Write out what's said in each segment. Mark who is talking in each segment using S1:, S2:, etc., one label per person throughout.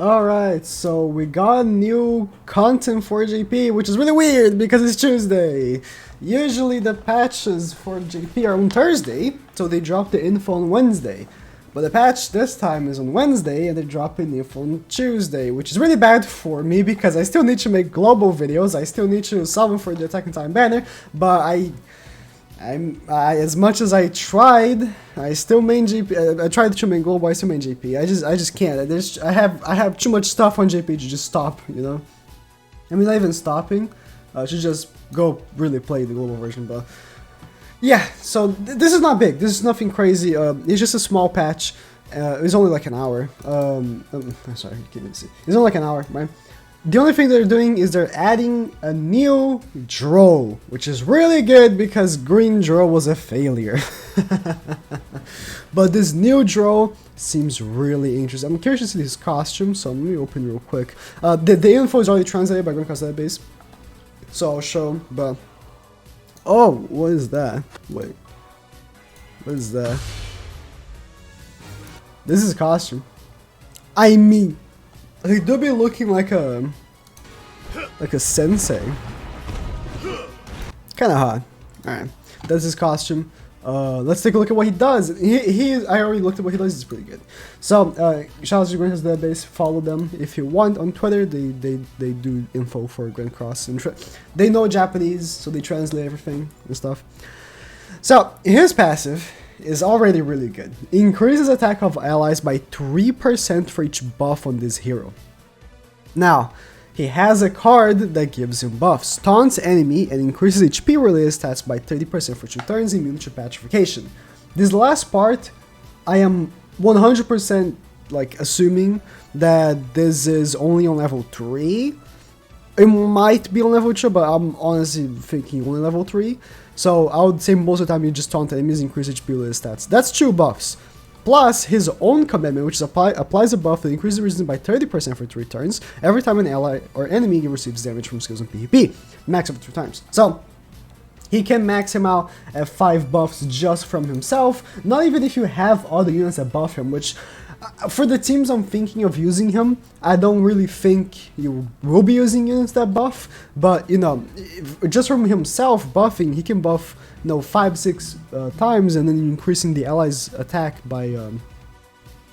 S1: Alright, so we got new content for JP, which is really weird because it's Tuesday. Usually the patches for JP are on Thursday, so they drop the info on Wednesday. But the patch this time is on Wednesday and they're dropping the info on Tuesday, which is really bad for me because I still need to make global videos, I still need to summon for the Attack on Titan banner, but as much as I tried, I still main JP. I tried to main global. I still main JP. I just can't. I have too much stuff on JP to just stop. You know, I mean, not even stopping. I should just go really play the global version. But yeah, so this is not big. This is nothing crazy. It's just a small patch. It's only like an hour. Sorry, can't even see. It's only like an hour, right? The only thing they're doing is they're adding a new DROLE, which is really good because green DROLE was a failure. But this new DROLE seems really interesting. I'm curious to see his costume, so let me open real quick. The info is already translated by Grandcast database, so I'll show, but... Oh, what is that? Wait. What is that? This is his costume. I mean... He do be looking like a sensei. Kinda hot. Alright. That's his costume. Let's take a look at what he does. I already looked at what he does, he's pretty good. So, shout out to Grandcross database, follow them if you want on Twitter. They do info for Grandcross and they know Japanese, so they translate everything and stuff. So, his passive is already really good. Increases attack of allies by 3% for each buff on this hero. Now, he has a card that gives him buffs. Taunts enemy and increases HP related stats by 30% for 2 turns, immune to petrification. This last part, I am 100% like assuming that this is only on level 3. It might be on level 2, but I'm honestly thinking only level 3. So I would say most of the time you just taunt enemies, increase HP related stats. That's 2 buffs. Plus his own commandment, which is applies a buff that increases resistance by 30% for 3 turns every time an ally or enemy receives damage from skills on PvP. Max up to 3 times. So he can max him out at 5 buffs just from himself, not even if you have other units that buff him, which for the teams I'm thinking of using him, I don't really think you will be using units that buff, but you know, just from himself buffing, he can buff, you know, 5-6 times and then increasing the allies' attack by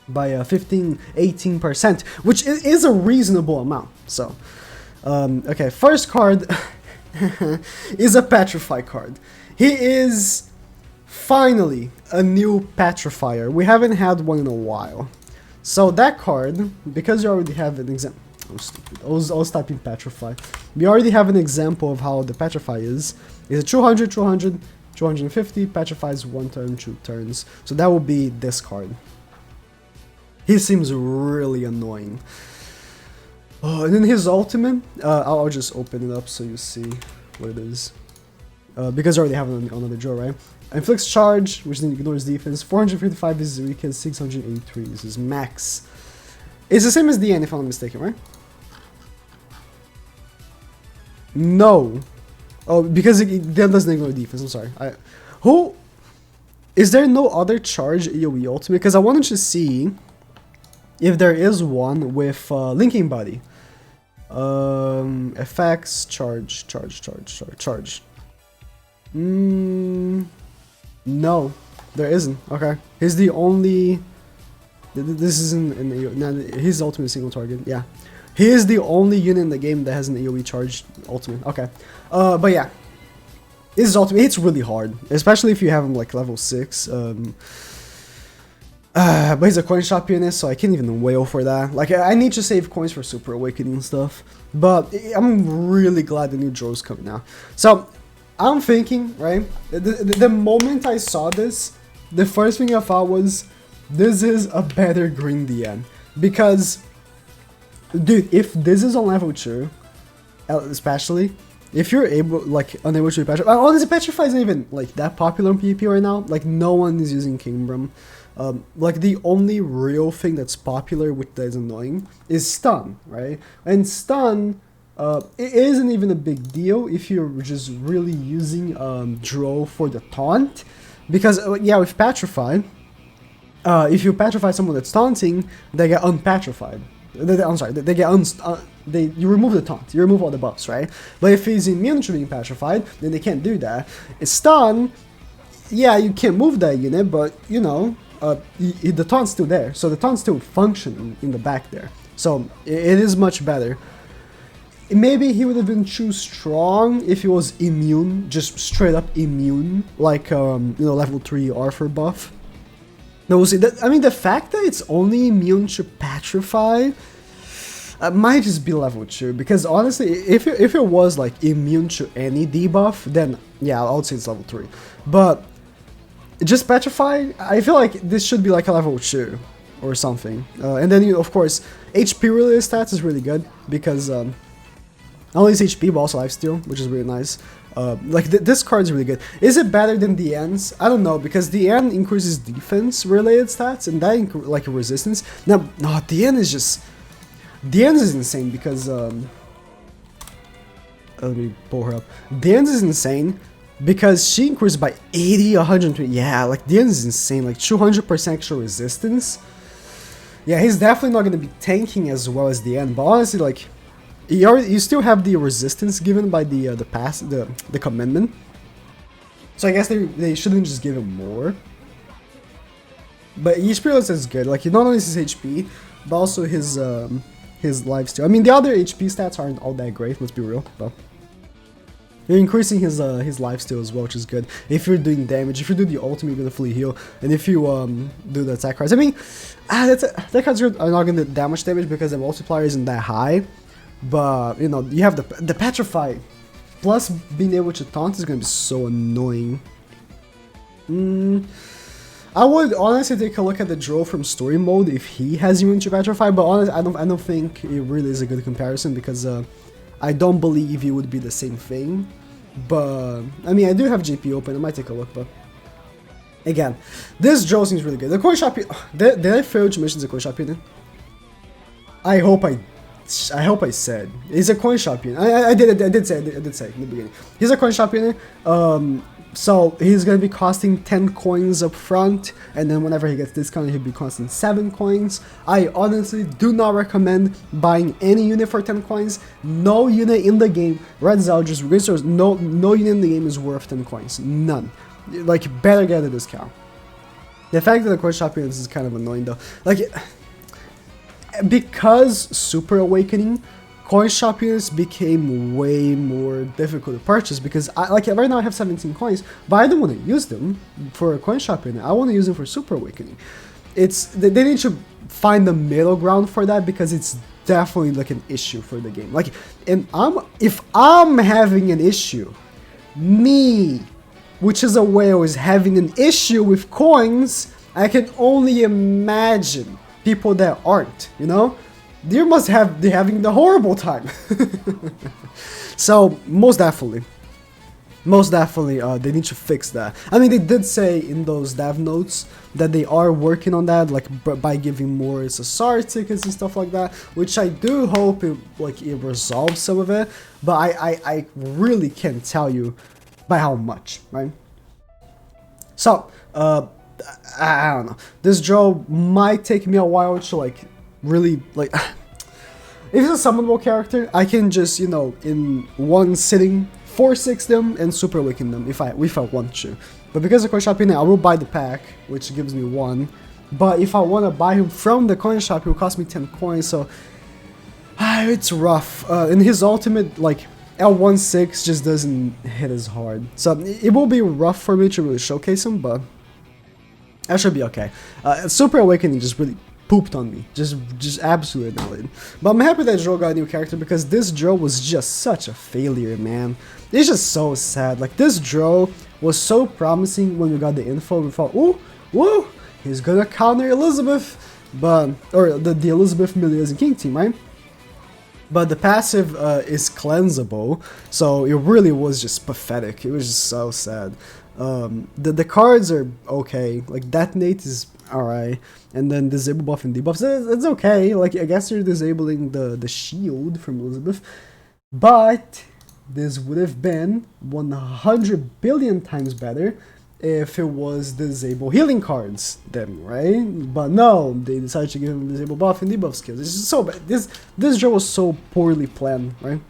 S1: 15-18%, which is a reasonable amount. So, okay, first card is a Petrify card. He is finally a new Petrifier. We haven't had one in a while. So that card, because you already have an example, I was typing Petrify. We already have an example of how the Petrify is a 200, 200, 250, Petrifies 1 turn, 2 turns. So that will be this card. He seems really annoying. Oh, and then his ultimate, I'll just open it up so you see what it is. Because I already have it on another draw, right? Inflicts charge, which then ignores defense. 455 is his weakest, 683 is his max. It's the same as the end, if I'm not mistaken, right? No. Oh, because it doesn't ignore defense, I'm sorry. Is there no other charge AoE ultimate? Because I wanted to see if there is one with Linking Body. Effects, charge. No, there isn't. Okay, he's the only. This isn't an AoE. No, his ultimate single target. Yeah, he is the only unit in the game that has an AoE charge ultimate. Okay, but yeah, his ultimate. It's really hard, especially if you have him like level 6. But he's a coin shop unit, so I can't even wail for that. Like, I need to save coins for Super Awakening and stuff. But I'm really glad the new DROLE's coming now. So I'm thinking, right, the moment I saw this, the first thing I thought was, this is a better green DN. Because, dude, if this is on level 2, especially, if you're unable to petrify, honestly, Petrify isn't even, like, that popular in PvP right now. Like, no one is using Kingdom. Like, the only real thing that's popular, which that is annoying, is Stun, right? And Stun... it isn't even a big deal if you're just really using DROLE for the taunt, because yeah, with Petrify, if you petrify someone that's taunting, they get unpetrified. I'm sorry, they get you remove the taunt, you remove all the buffs, right? But if he's immune to being petrified, then they can't do that. It's stun, yeah, you can't move that unit, but you know, the taunt's still there, so the taunt's still functioning in the back there. So it is much better. Maybe he would have been too strong if he was immune, just straight up immune, like you know, level 3 Arthur buff. No, see, I mean, the fact that it's only immune to petrify might just be level 2, because honestly, if it was like immune to any debuff, then yeah, I would say it's level 3. But just petrify, I feel like this should be like a level 2 or something. And then, of course, HP related stats is really good, because not only is HP, but also lifesteal, which is really nice. Like, this card is really good. Is it better than the Ends? I don't know, because the End increases defense-related stats, and that like resistance. Now, no, the End is just... The End is insane, because... let me pull her up. The End is insane, because she increased by 80, 120... Yeah, like, the End is insane. Like, 200% extra resistance. Yeah, he's definitely not going to be tanking as well as the End, but honestly, like... You still have the resistance given by the commandment, so I guess they shouldn't just give him more. But HP related is good. Like, not only his HP, but also his lifesteal. I mean, the other HP stats aren't all that great. Let's be real. But you're increasing his lifesteal as well, which is good. If you're doing damage, if you do the ultimate, you're gonna fully heal, and if you do the attack cards, I mean, attack cards are not gonna do that much damage because the multiplier isn't that high. But, you know, you have the Petrify, plus being able to taunt is going to be so annoying. I would honestly take a look at the DROLE from story mode if he has immune to Petrify, but honestly, I don't think it really is a good comparison, because I don't believe it would be the same thing. But, I mean, I do have GP open, I might take a look, but... Again, this DROLE seems really good. The coin shop... Did I fail to mention the coin shop unit? I hope I said he's a coin shop unit. I did say in the beginning. He's a coin shop unit. So he's gonna be costing 10 coins up front, and then whenever he gets discounted, he'll be costing 7 coins. I honestly do not recommend buying any unit for 10 coins. No unit in the game, Red Zeldris, no unit in the game is worth 10 coins. None. Like, better get a discount. The fact that the coin shop units is kind of annoying though. Like, because Super Awakening, coin shop units became way more difficult to purchase, because like right now I have 17 coins, but I don't want to use them for a coin shop unit. I want to use them for Super Awakening. They need to find the middle ground for that, because it's definitely like an issue for the game. Like, and if I'm having an issue, me, which is a whale, is having an issue with coins, I can only imagine people that aren't, you know? They're having the horrible time. So, most definitely, they need to fix that. I mean, they did say in those dev notes that they are working on that, like by giving more SSR tickets and stuff like that, which I do hope it resolves some of it, but I really can't tell you by how much, right? So, I don't know. This DROLE might take me a while to like really like. If it's a summonable character, I can just, you know, in one sitting 4-6 them and Super Awaken them if I want to. But because of coin shop unit, I will buy the pack, which gives me 1. But if I want to buy him from the coin shop, it will cost me 10 coins. So it's rough. And his ultimate, like, L16 just doesn't hit as hard. So it will be rough for me to really showcase him, but that should be okay. Super Awakening just really pooped on me, just absolutely annoyed. But I'm happy that DROLE got a new character, because this DROLE was just such a failure, man. It's just so sad. Like, this DROLE was so promising when we got the info. We thought, ooh, woo, he's gonna counter Elizabeth, or the Elizabeth Milias and King team, right? But the passive is cleansable, so it really was just pathetic. It was just so sad. The cards are okay, like Detonate is alright, and then Disable buff and debuffs, it's okay. Like, I guess you're disabling the shield from Elizabeth, but this would have been 100 billion times better if it was disable healing cards then, right? But no, they decided to give him disable buff and debuff skills. It's just so bad. This draw was so poorly planned, right?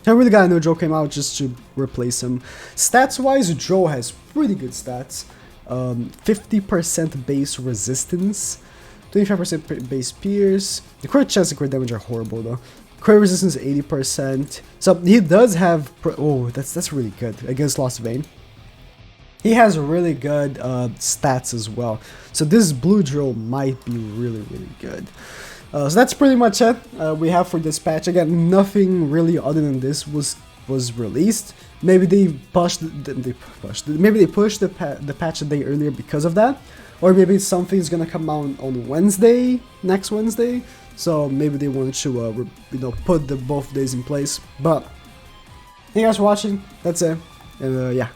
S1: I really got a new Joe came out just to replace him. Stats wise, Joe has pretty good stats. 50% base resistance, 25% base pierce. The crit chance and crit damage are horrible though. Crit resistance 80%. So he does have oh, that's really good against Lost Vein. He has really good stats as well. So this blue drill might be really good. So that's pretty much it we have for this patch. Again, nothing really other than this was released. Maybe they pushed maybe they pushed the patch a day earlier because of that, or maybe something's gonna come out on Wednesday, next Wednesday. So maybe they want to you know, put both days in place. But thank you guys for watching. That's it, and yeah.